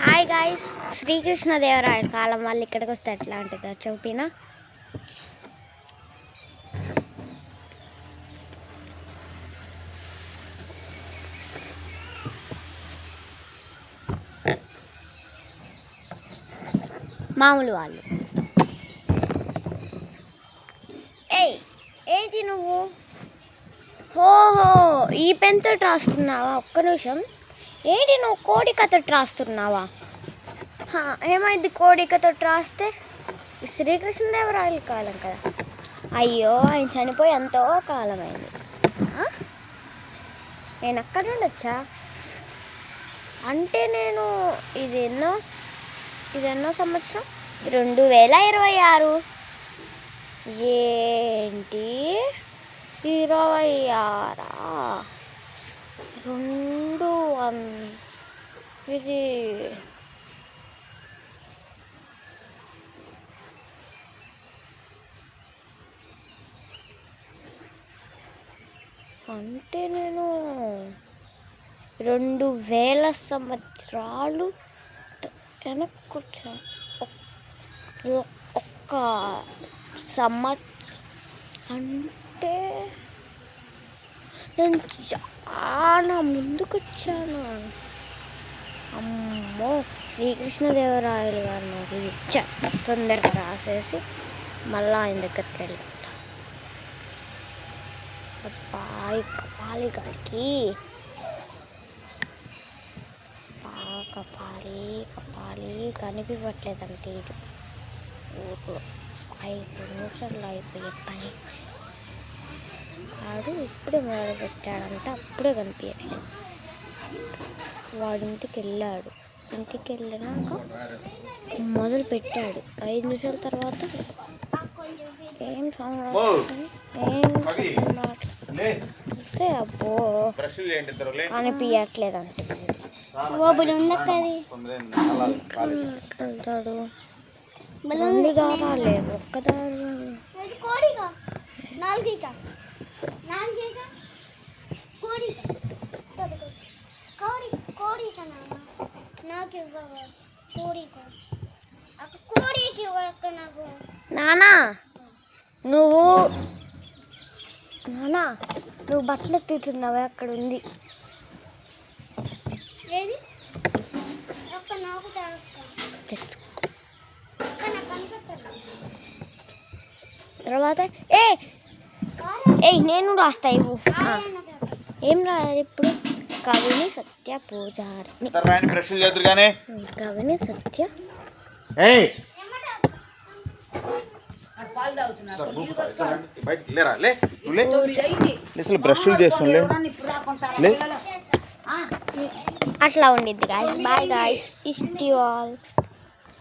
Hi guys, శ్రీకృష్ణదేవరాయల కాలం వాళ్ళు ఇక్కడికి వస్తే ఎట్లా ఉంటుందో చూపినా. మామూలు వాళ్ళు. ఏంటి నువ్వు? ఓహో, ఈ పెన్తో రాస్తున్నావా? ఒక్క నిమిషం. ఏంటి నువ్వు కోడికతో రాస్తున్నావా? ఏమైంది కోడికతో రాస్తే? శ్రీకృష్ణదేవరాయల కాలం కదా. అయ్యో, ఆయన చనిపోయి ఎంతో కాలమైంది. నేను అక్కడ నుండి వచ్చా అంటే ఇది ఎన్నో సంవత్సరం? 2026. ఏంటి 26? ఇది అంటే 2000 సంవత్సరాలు వెనక్కొచ్చా. ఒక్క సంవత్సరం అంటే నేను చాలా ముందుకొచ్చాను. అమ్మో, శ్రీకృష్ణదేవరాయలు గారు నాకు ఇది ఇచ్చారు. తొందరగా రాసేసి మళ్ళీ ఆయన దగ్గరికి వెళ్ళాట. కపాలి గారికి కపాలి కనిపించట్లేదంటే ఇది ఊర్లో 5 నిమిషాలు అయిపోయే పని. వాడు ఇప్పుడే మొదలు పెట్టాడంటే అప్పుడే కనిపించట్లేదు. వాడు ఇంటికి వెళ్ళాడు. ఇంటికి వెళ్ళినాక మొదలు పెట్టాడు. 5 నిమిషాల తర్వాత ఏం అబ్బో కనిపించట్లేదంటే వెళ్తాడు. 2 దారాలే, ఒక్క దారం. నానా నువ్వు బట్టలు ఎత్తుతున్నావా? అక్కడ ఉంది. తర్వాత నేను రాస్తా. ఇవ్వు. ఏం రాయాలి ఇప్పుడు? కవిని సత్య పూజారి. కవిని సత్య అట్లా ఉండిద్ది గాయస్. బాయ్ గాయస్, ఇస్ట్ యు ఆల్.